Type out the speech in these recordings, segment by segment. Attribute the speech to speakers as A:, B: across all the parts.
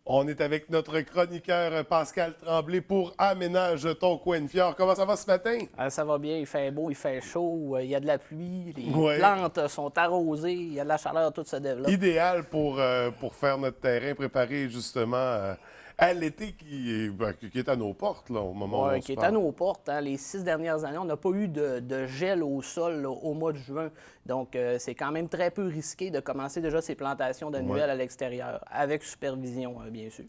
A: On est avec notre chroniqueur Pascal Tremblay pour Aménage ton coin de Fjord. Comment ça va ce matin?
B: Ça va bien, il fait beau, il fait chaud, il y a de la pluie, les
A: Ouais.
B: plantes sont arrosées, il y a de la chaleur, tout se développe.
A: Idéal pour faire notre terrain, préparé justement à l'été qui est à nos portes là, au moment où
B: Ouais,
A: on se
B: qui est à
A: parle.
B: nos portes. Hein. Les 6 dernières années, on n'a pas eu de gel au sol là, au mois de juin. Donc, c'est quand même très peu risqué de commencer déjà ces plantations
A: Ouais.
B: annuelles à l'extérieur, avec supervision, bien sûr.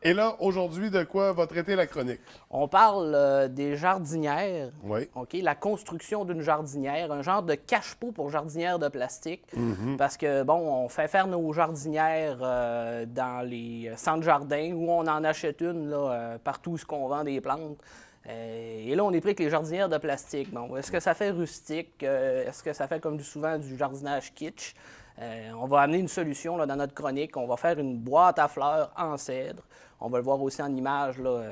A: Et là, aujourd'hui, de quoi va traiter la chronique?
B: On parle des jardinières,
A: Oui.
B: OK? La construction d'une jardinière, un genre de cache-pot pour jardinières de plastique. Parce que, bon, on fait faire nos jardinières dans les centres jardins où on en achète une là, partout où on vend des plantes. Et là, on est pris avec les jardinières de plastique. Bon, est-ce que ça fait rustique? Est-ce que ça fait comme souvent du jardinage kitsch? On va amener une solution là, dans notre chronique. On va faire une boîte à fleurs en cèdre. On va le voir aussi en image, là,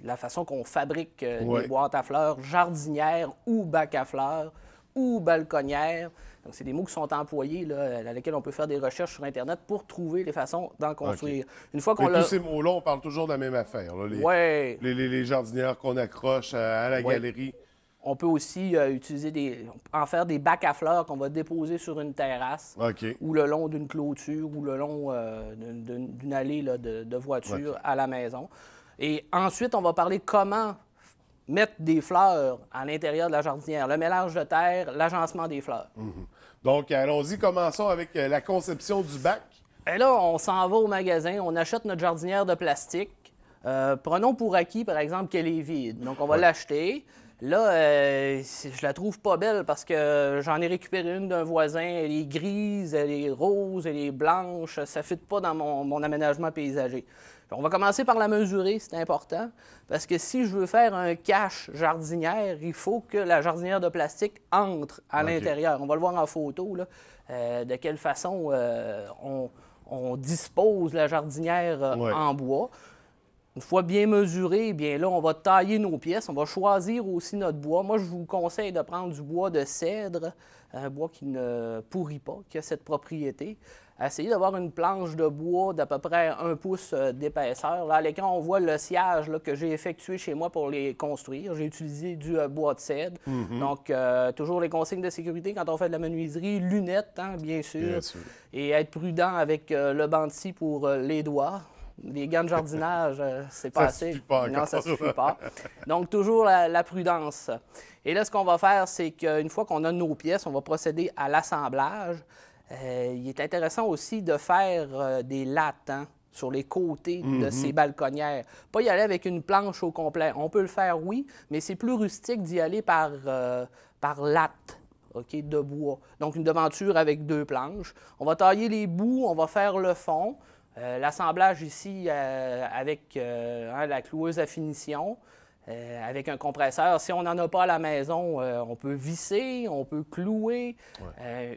B: la façon qu'on fabrique
A: Ouais.
B: des boîtes à fleurs jardinières ou bac à fleurs ou balconnières. Donc, c'est des mots qui sont employés, là, à lesquels on peut faire des recherches sur Internet pour trouver les façons d'en construire. Une fois qu'on
A: Mais
B: l'a...
A: tous ces mots-là, on parle toujours de la même affaire. Là,
B: Ouais.
A: les jardinières qu'on accroche à la
B: Ouais.
A: galerie.
B: On peut aussi en faire des bacs à fleurs qu'on va déposer sur une terrasse
A: OK.
B: ou le long d'une clôture ou le long d'une allée là, de voiture
A: OK.
B: à la maison. Et ensuite, on va parler comment mettre des fleurs à l'intérieur de la jardinière, le mélange de terre, l'agencement des fleurs.
A: Donc, allons-y, commençons avec la conception du bac.
B: Et là, on s'en va au magasin, on achète notre jardinière de plastique. Prenons pour acquis, par exemple, qu'elle est vide. Donc, on va l'acheter. Là, je la trouve pas belle parce que j'en ai récupéré une d'un voisin. Elle est grise, elle est rose, elle est blanche. Ça ne fit pas dans mon aménagement paysager. On va commencer par la mesurer, c'est important. Parce que si je veux faire un cache jardinière, il faut que la jardinière de plastique entre à l'intérieur. On va le voir en photo, là, de quelle façon on dispose la jardinière en bois. Une fois bien mesuré, bien là, on va tailler nos pièces. On va choisir aussi notre bois. Moi, je vous conseille de prendre du bois de cèdre, un bois qui ne pourrit pas, qui a cette propriété. Essayez d'avoir une planche de bois d'à peu près 1 pouce d'épaisseur. Là, à l'écran, on voit le sciage là, que j'ai effectué chez moi pour les construire. J'ai utilisé du bois de cèdre. Donc, toujours les consignes de sécurité quand on fait de la menuiserie. Lunettes, hein, bien sûr.
A: Bien sûr.
B: Et être prudent avec le banc de scie pour les doigts. Les gants de jardinage, c'est pas assez.
A: Suffit pas
B: Non,
A: encore.
B: ça suffit pas. Donc, toujours la prudence. Et là, ce qu'on va faire, c'est qu'une fois qu'on a nos pièces, on va procéder à l'assemblage. Il est intéressant aussi de faire des lattes sur les côtés de ces balconnières. Pas y aller avec une planche au complet. On peut le faire, oui, mais c'est plus rustique d'y aller par latte. OK, de bois. Donc, une devanture avec 2 planches. On va tailler les bouts, on va faire le fond. L'assemblage ici avec la cloueuse à finition, avec un compresseur. Si on n'en a pas à la maison, on peut visser, on peut clouer.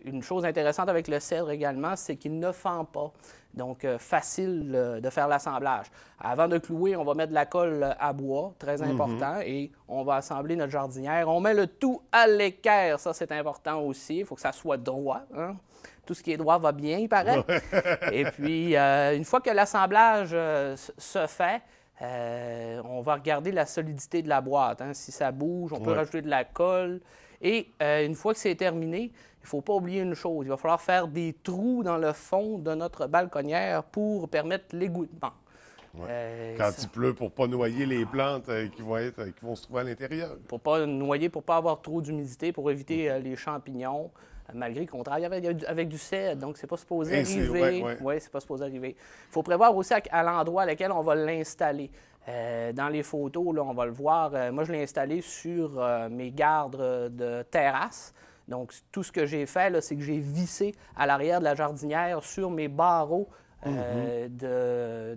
B: Une chose intéressante avec le cèdre également, c'est qu'il ne fend pas. Donc, facile de faire l'assemblage. Avant de clouer, on va mettre de la colle à bois, très important, et on va assembler notre jardinière. On met le tout à l'équerre, ça c'est important aussi. Il faut que ça soit droit. Hein? Tout ce qui est droit va bien, il paraît. Et puis, une fois que l'assemblage se fait, on va regarder la solidité de la boîte. Hein. Si ça bouge, on peut rajouter de la colle. Et une fois que c'est terminé, il ne faut pas oublier une chose. Il va falloir faire des trous dans le fond de notre balconnière pour permettre l'égouttement.
A: Quand il pleut, pour ne pas noyer les plantes qui vont se trouver à l'intérieur.
B: Pour ne pas noyer, pour ne pas avoir trop d'humidité, pour éviter les champignons. Malgré qu'on travaille avec du cèdre, donc c'est pas supposé arriver. Oui, c'est pas supposé arriver. Il faut prévoir aussi à l'endroit à lequel on va l'installer. Dans les photos, là, on va le voir. Moi, je l'ai installé sur mes gardes de terrasse. Donc, tout ce que j'ai fait, c'est que j'ai vissé à l'arrière de la jardinière sur mes barreaux de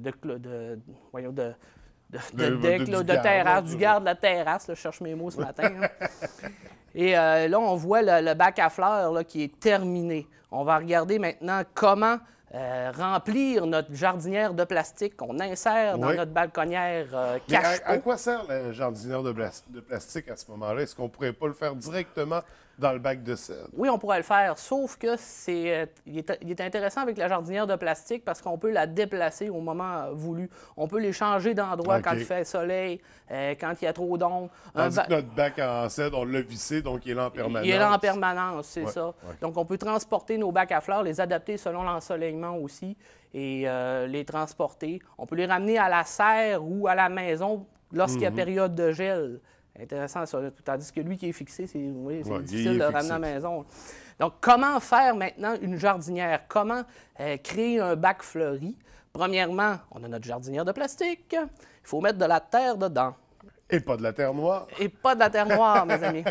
B: terrasse, du garde de la terrasse. Là, je cherche mes mots ce matin. Hein. Et là, on voit le bac à fleurs là, qui est terminé. On va regarder maintenant comment remplir notre jardinière de plastique qu'on insère dans notre balconnière cache-pot.
A: À quoi sert la jardinière de plastique à ce moment-là? Est-ce qu'on ne pourrait pas le faire directement dans le bac de cèdre.
B: Oui, on pourrait le faire, sauf que il est intéressant avec la jardinière de plastique parce qu'on peut la déplacer au moment voulu. On peut les changer d'endroit
A: OK.
B: quand il fait soleil, quand il y a trop d'ombre.
A: Tandis que notre bac en cèdre, on l'a vissé, donc il est là en permanence.
B: Il est là en permanence, c'est
A: Ouais,
B: ça.
A: ouais.
B: Donc, on peut transporter nos bacs à fleurs, les adapter selon l'ensoleillement aussi et les transporter. On peut les ramener à la serre ou à la maison lorsqu'il y a période de gel. Intéressant ça. Tandis que lui qui est fixé, c'est
A: Ouais,
B: difficile
A: il
B: de
A: est
B: ramener à
A: fixé.
B: la maison. Donc, comment faire maintenant une jardinière? Comment créer un bac fleuri? Premièrement, on a notre jardinière de plastique. Il faut mettre de la terre dedans.
A: Et pas de la terre noire.
B: Et pas de la terre noire, mes amis.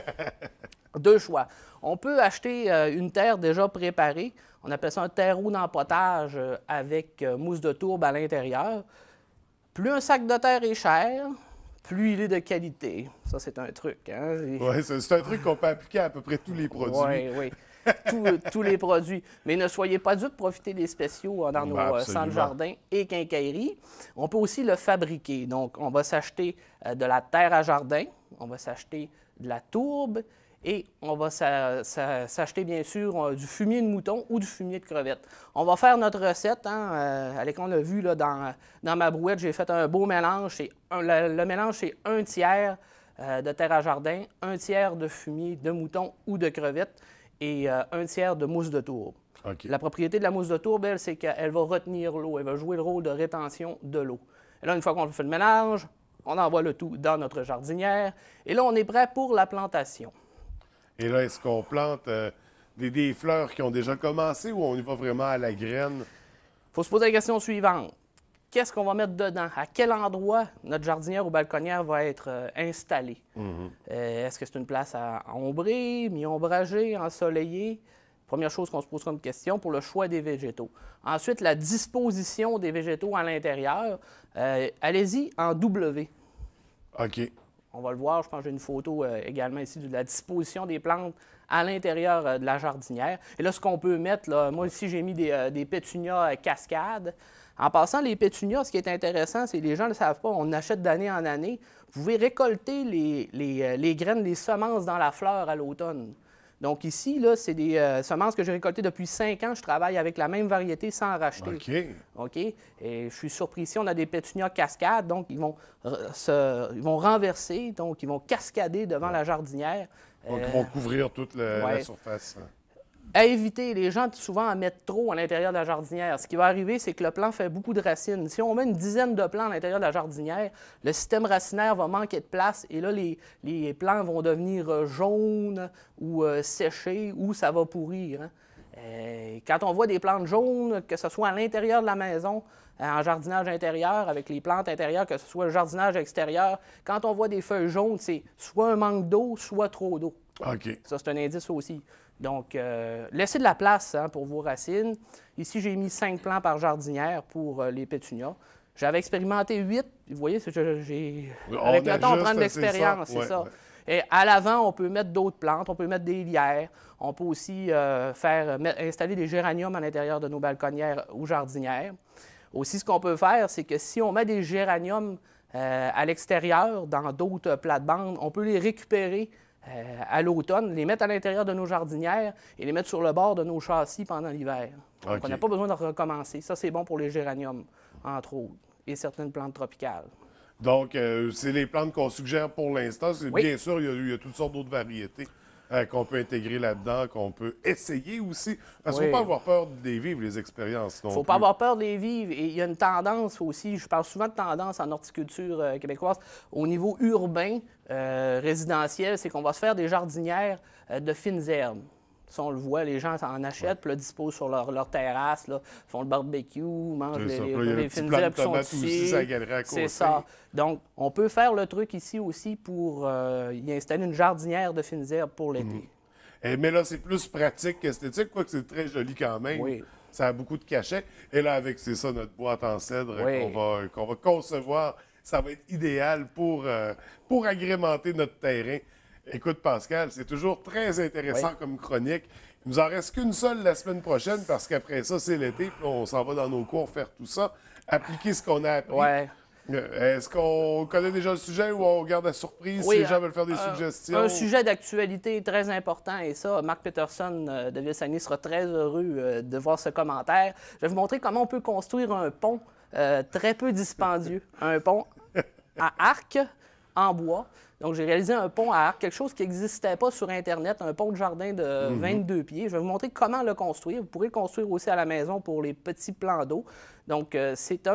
B: Deux choix. On peut acheter une terre déjà préparée. On appelle ça un terreau d'empotage avec mousse de tourbe à l'intérieur. Plus un sac de terre est cher, plus il est de qualité. Ça, c'est un truc. Hein?
A: Oui, c'est un truc qu'on peut appliquer à peu près tous les produits.
B: Oui, oui. Tous les produits. Mais ne soyez pas dupes, profitez des spéciaux dans nos
A: Absolument.
B: centres jardins et quincailleries. On peut aussi le fabriquer. Donc, on va s'acheter de la terre à jardin, on va s'acheter de la tourbe et on va s'acheter, bien sûr, du fumier de mouton ou du fumier de crevette. On va faire notre recette. Hein, Alec, on l'a vu là, dans ma brouette, j'ai fait un beau mélange. Le mélange, c'est 1 tiers de terre à jardin, 1 tiers de fumier de mouton ou de crevette et 1 tiers de mousse de tourbe.
A: OK.
B: La propriété de la mousse de tourbe, elle, c'est qu'elle va retenir l'eau. Elle va jouer le rôle de rétention de l'eau. Et là, une fois qu'on fait le mélange, on envoie le tout dans notre jardinière. Et là, on est prêt pour la plantation.
A: Et là, est-ce qu'on plante des fleurs qui ont déjà commencé ou on y va vraiment à la graine?
B: Il faut se poser la question suivante. Qu'est-ce qu'on va mettre dedans? À quel endroit notre jardinière ou balconnière va être installée? Est-ce que c'est une place à ombrer, mi-ombragée, ensoleillée? Première chose qu'on se pose comme question pour le choix des végétaux. Ensuite, la disposition des végétaux à l'intérieur. Allez-y en W.
A: OK.
B: On va le voir, je pense que j'ai une photo également ici de la disposition des plantes à l'intérieur de la jardinière. Et là, ce qu'on peut mettre, là, moi ici, j'ai mis des pétunias cascades. En passant, les pétunias, ce qui est intéressant, c'est que les gens ne le savent pas, on achète d'année en année. Vous pouvez récolter les graines, les semences dans la fleur à l'automne. Donc ici, là, c'est des semences que j'ai récoltées depuis 5 ans. Je travaille avec la même variété sans racheter.
A: OK.
B: OK? Et je suis surpris ici, on a des pétunias cascades, donc ils vont renverser, donc ils vont cascader devant la jardinière.
A: Donc, ils vont couvrir toute la
B: ouais.
A: surface.
B: À éviter, les gens souvent en mettent trop à l'intérieur de la jardinière. Ce qui va arriver, c'est que le plant fait beaucoup de racines. Si on met une dizaine de plants à l'intérieur de la jardinière, le système racinaire va manquer de place et là, les plants vont devenir jaunes ou séchés ou ça va pourrir. Hein. Quand on voit des plantes jaunes, que ce soit à l'intérieur de la maison, en jardinage intérieur, avec les plantes intérieures, que ce soit le jardinage extérieur, quand on voit des feuilles jaunes, c'est soit un manque d'eau, soit trop d'eau.
A: OK.
B: Ça, c'est un indice aussi. Donc, laissez de la place pour vos racines. Ici, j'ai mis 5 plants par jardinière pour les pétunias. J'avais expérimenté 8. Vous voyez, avec le temps, on prend de l'expérience, c'est ça. Ouais. Et à l'avant, on peut mettre d'autres plantes, on peut mettre des lierres. On peut aussi installer des géraniums à l'intérieur de nos balconnières ou jardinières. Aussi, ce qu'on peut faire, c'est que si on met des géraniums à l'extérieur, dans d'autres plates-bandes, on peut les récupérer à l'automne, les mettre à l'intérieur de nos jardinières et les mettre sur le bord de nos châssis pendant l'hiver. Donc,
A: OK.
B: on n'a pas besoin de recommencer. Ça, c'est bon pour les géraniums, entre autres, et certaines plantes tropicales.
A: Donc, c'est les plantes qu'on suggère pour l'instant.
B: Oui.
A: Bien sûr, il y a toutes sortes d'autres variétés qu'on peut intégrer là-dedans, qu'on peut essayer aussi. Parce qu'il ne faut pas avoir peur de les vivre, les expériences. Il
B: ne faut pas avoir peur de les vivre. Et il y a une tendance aussi, je parle souvent de tendance en horticulture québécoise, au niveau urbain, résidentiel, c'est qu'on va se faire des jardinières de fines herbes. Ça, on le voit, les gens en achètent, puis le disposent sur leur terrasse, là, font le barbecue, mangent les fines herbes qui sont ici. C'est ça. Donc, on peut faire le truc ici aussi pour y installer une jardinière de fines herbes pour l'été.
A: Mais là, c'est plus pratique qu'esthétique, quoique c'est très joli quand même.
B: Oui.
A: Ça a beaucoup de cachets. Et là, avec, c'est ça, notre boîte en cèdre qu'on va concevoir, ça va être idéal pour agrémenter notre terrain. Écoute, Pascal, c'est toujours très intéressant comme chronique. Il nous en reste qu'une seule la semaine prochaine parce qu'après ça, c'est l'été, puis on s'en va dans nos cours faire tout ça, appliquer ce qu'on a appris Est-ce qu'on connaît déjà le sujet ou on regarde la surprise si les gens veulent faire des suggestions?
B: Un sujet d'actualité très important, et ça, Mark Peterson de Vilsani sera très heureux de voir ce commentaire. Je vais vous montrer comment on peut construire un pont très peu dispendieux. Un pont à arc en bois. Donc, j'ai réalisé un pont à arc, quelque chose qui n'existait pas sur Internet, un pont de jardin de 22 pieds. Je vais vous montrer comment le construire. Vous pourrez le construire aussi à la maison pour les petits plans d'eau. Donc, c'est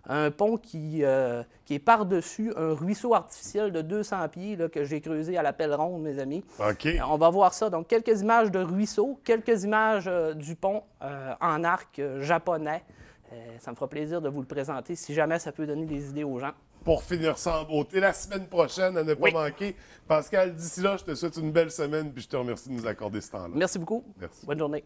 B: un pont qui est par-dessus un ruisseau artificiel de 200 pieds là, que j'ai creusé à la pelle ronde, mes amis.
A: OK.
B: On va voir ça. Donc, quelques images de ruisseau, quelques images du pont en arc japonais. Ça me fera plaisir de vous le présenter si jamais ça peut donner des idées aux gens.
A: Pour finir ça en beauté, la semaine prochaine, à ne pas manquer. Pascal, d'ici là, je te souhaite une belle semaine puis je te remercie de nous accorder ce temps-là.
B: Merci beaucoup.
A: Merci.
B: Bonne journée.